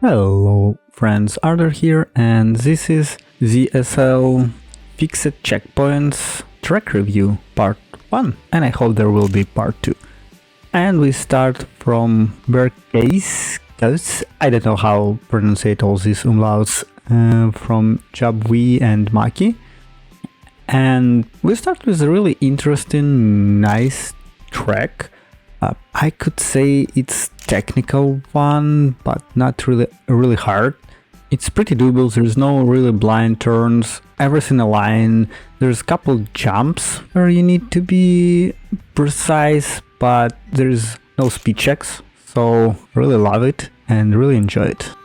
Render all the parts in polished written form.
Hello friends, Arthur here, and this is ZSL Fixed Checkpoints Track Review Part 1, and I hope there will be Part 2. And we start from Bergkäse, I don't know how to pronounce all these umlauts, from Jabwi and Maki. And we start with a really interesting, nice track. I could say it's technical one, but not really hard. It's pretty doable. There's no really blind turns, everything aligned. There's a couple jumps where you need to be precise, but there's no speed checks. So really love it and really enjoy it.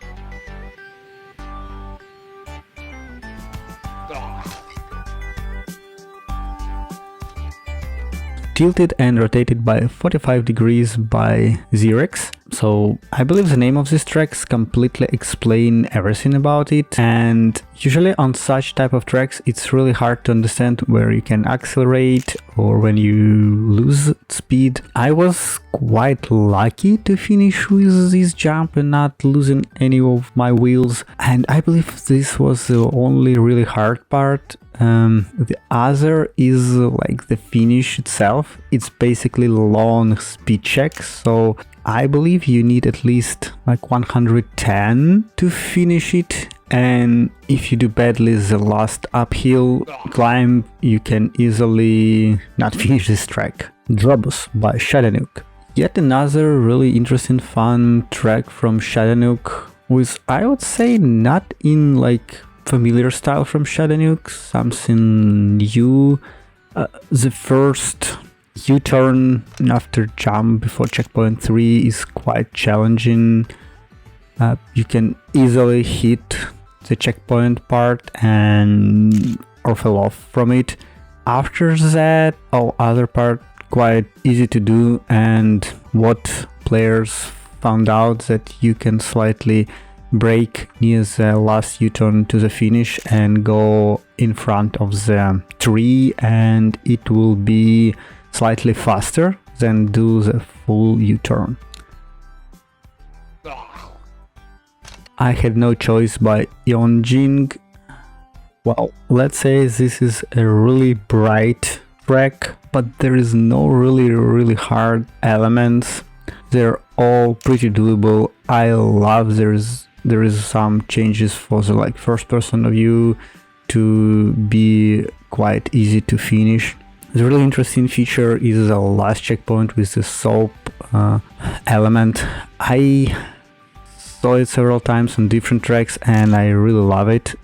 Tilted and rotated by 45 degrees by Xerex. So I believe the name of these tracks completely explain everything about it, and usually on such type of tracks it's really hard to understand where you can accelerate or when you lose speed. I was quite lucky to finish with this jump and not losing any of my wheels, and I believe this was the only really hard part. The other is like the finish itself. It's basically long speed checks, so I believe you need at least like 110 to finish it, and if you do badly the last uphill climb, you can easily not finish this track. Drobos by Shadanook. Yet another really interesting fun track from Shadanook, with I would say not in like familiar style from Shadanook, something new. The first U-turn after jump before checkpoint 3 is quite challenging. You can easily hit the checkpoint part and or fall off from it. After that, all other part quite easy to do, and what players found out that you can slightly brake near the last U-turn to the finish and go in front of the tree, and it will be slightly faster than do the full U-turn. I had no choice by Yonjing. Well, let's say this is a really bright track, but there is no really hard elements. They're all pretty doable. I love there is some changes for the like first person view to be quite easy to finish. The really interesting feature is the last checkpoint with the soap element. I saw it several times on different tracks and I really love it.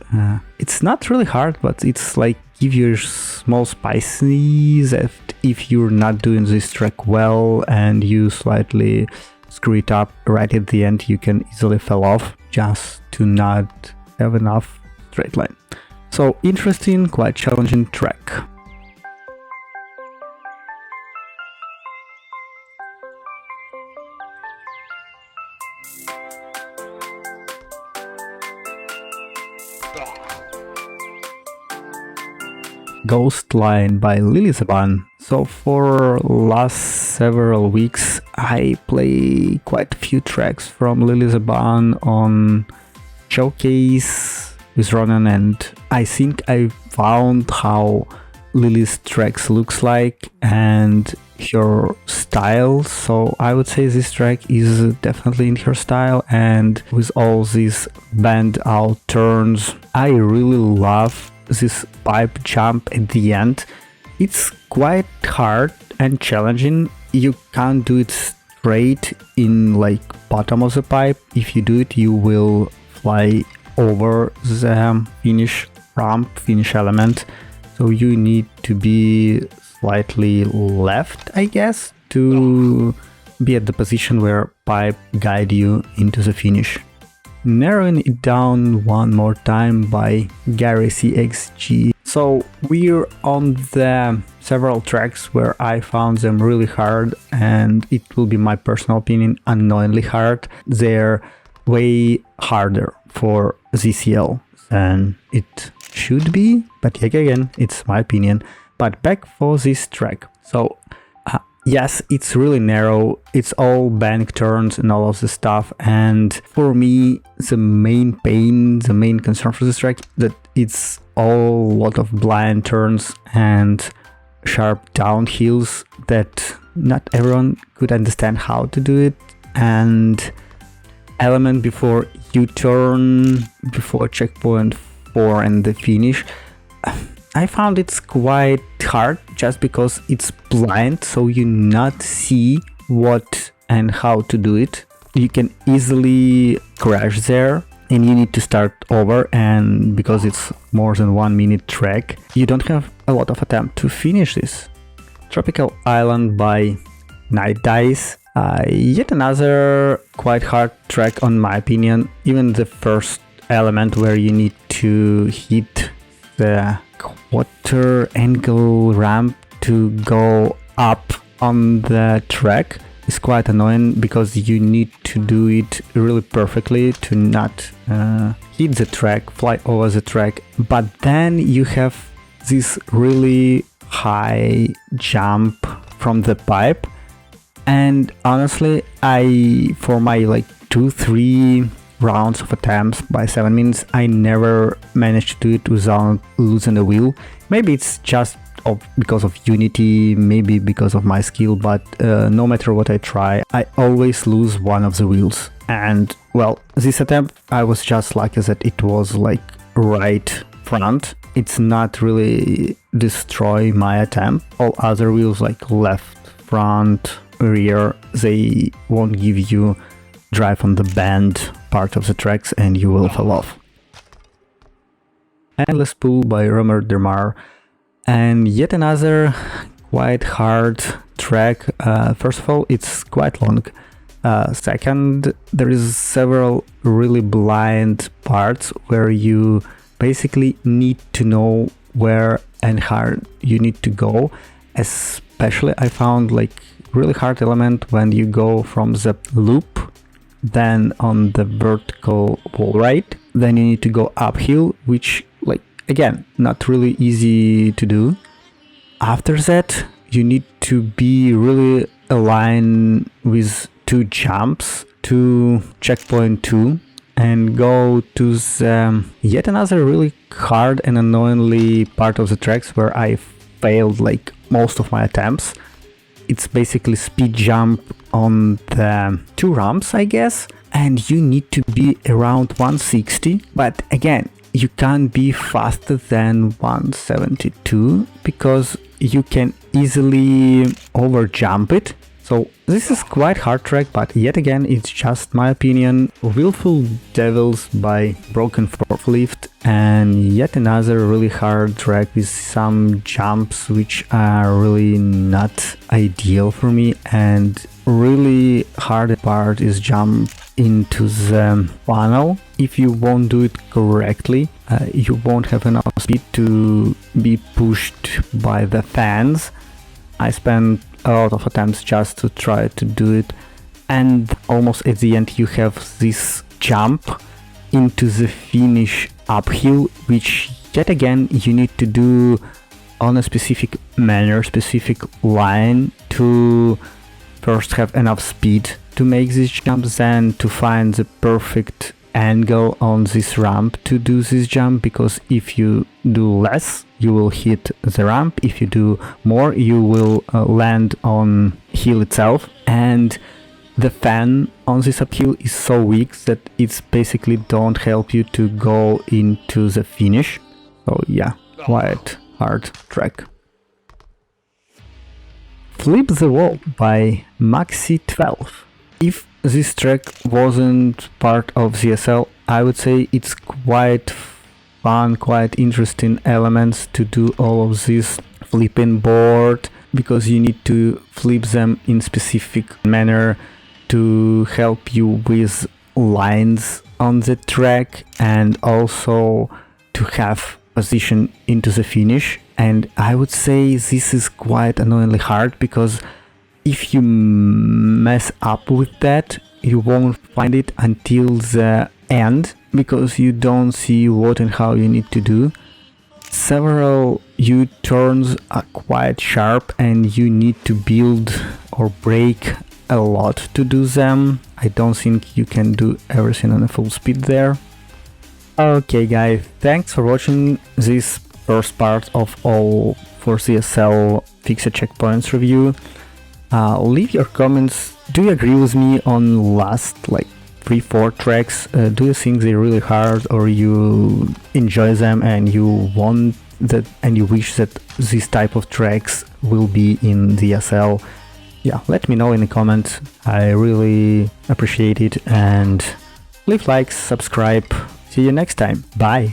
It's not really hard, but it's like give you small spices that if you're not doing this track well and you slightly screw it up right at the end, you can easily fall off just to not have enough straight line. So interesting, quite challenging track. Ghost Line by Lilizaban. So for last several weeks I play quite a few tracks from Lilizaban on Showcase with Ronan, and I think I found how Lily's tracks looks like and her style. So I would say this track is definitely in her style, and with all these bend out turns, I really love this pipe jump at the end. It's quite hard and challenging. You can't do it straight in like bottom of the pipe. If you do it, you will fly over the finish ramp, finish element. So you need to be slightly left, I guess, to be at the position where pipe guide you into the finish. Narrowing it down one more time by Gary CXG. So we're on the several tracks where I found them really hard, and it will be my personal opinion, unknowingly hard. They're way harder for ZSL than it should be, but again, it's my opinion. But back for this track. So yes, it's really narrow, it's all bank turns and all of the stuff, and for me the main pain, the main concern for this track, that it's all a lot of blind turns and sharp downhills that not everyone could understand how to do it, and element before U-turn, before checkpoint 4 and the finish. I found it's quite hard just because it's blind, so you not see what and how to do it. You can easily crash there and you need to start over, and because it's more than 1 minute track, you don't have a lot of attempt to finish this. Tropical Island by Night Dice. Yet another quite hard track on my opinion. Even the first element where you need to hit the quarter angle ramp to go up on the track is quite annoying, because you need to do it really perfectly to not hit the track, fly over the track, but then you have this really high jump from the pipe, and honestly for my like 2-3 rounds of attempts by 7 minutes, I never managed to do it without losing a wheel. Maybe it's just because of Unity, maybe because of my skill, but no matter what I try, I always lose one of the wheels. And well, this attempt I was just lucky that it was like right front. It's not really destroy my attempt. All other wheels like left, front, rear, they won't give you drive on the bend part of the tracks and you will fall off. Endless Pool by Romer Dermar, and yet another quite hard track. First of all, it's quite long. Second, there is several really blind parts where you basically need to know where and how you need to go. Especially I found like really hard element when you go from the loop, then on the vertical wall right, then you need to go uphill, which like again not really easy to do. After that you need to be really aligned with 2 jumps to checkpoint 2 and go to the yet another really hard and annoyingly part of the tracks where I failed like most of my attempts. It's basically speed jump on the 2 ramps, I guess, and you need to be around 160, but again, you can't be faster than 172 because you can easily over jump it. So this is quite hard track, but yet again, it's just my opinion. Willful Devils by Broken Forklift, and yet another really hard track with some jumps which are really not ideal for me, and really hard part is jump into the funnel. If you won't do it correctly, you won't have enough speed to be pushed by the fans. I spent a lot of attempts just to try to do it, and almost at the end you have this jump into the finish uphill, which yet again you need to do on a specific manner, specific line, to first have enough speed to make this jump, then to find the perfect angle on this ramp to do this jump, because if you do less you will hit the ramp, if you do more you will land on hill itself, and the fan on this uphill is so weak that it's basically don't help you to go into the finish. So yeah, quite hard track. Flip the Wall by Maxi12. If this track wasn't part of ZSL, I would say it's quite fun, quite interesting elements to do all of this flipping board, because you need to flip them in specific manner to help you with lines on the track, and also to have position into the finish. And I would say this is quite annoyingly hard, because if you mess up with that, you won't find it until the end, because you don't see what and how you need to do. Several U-turns are quite sharp and you need to build or break a lot to do them. I don't think you can do everything on a full speed there. Okay guys, thanks for watching this first part of all 4 ZSL fixed checkpoints review. Leave your comments. Do you agree with me on last like 3-4 tracks? Do you think they're really hard, or you enjoy them and you want that and you wish that this type of tracks will be in ZSL? Yeah, let me know in the comments. I really appreciate it, and leave likes, subscribe. See you next time. Bye.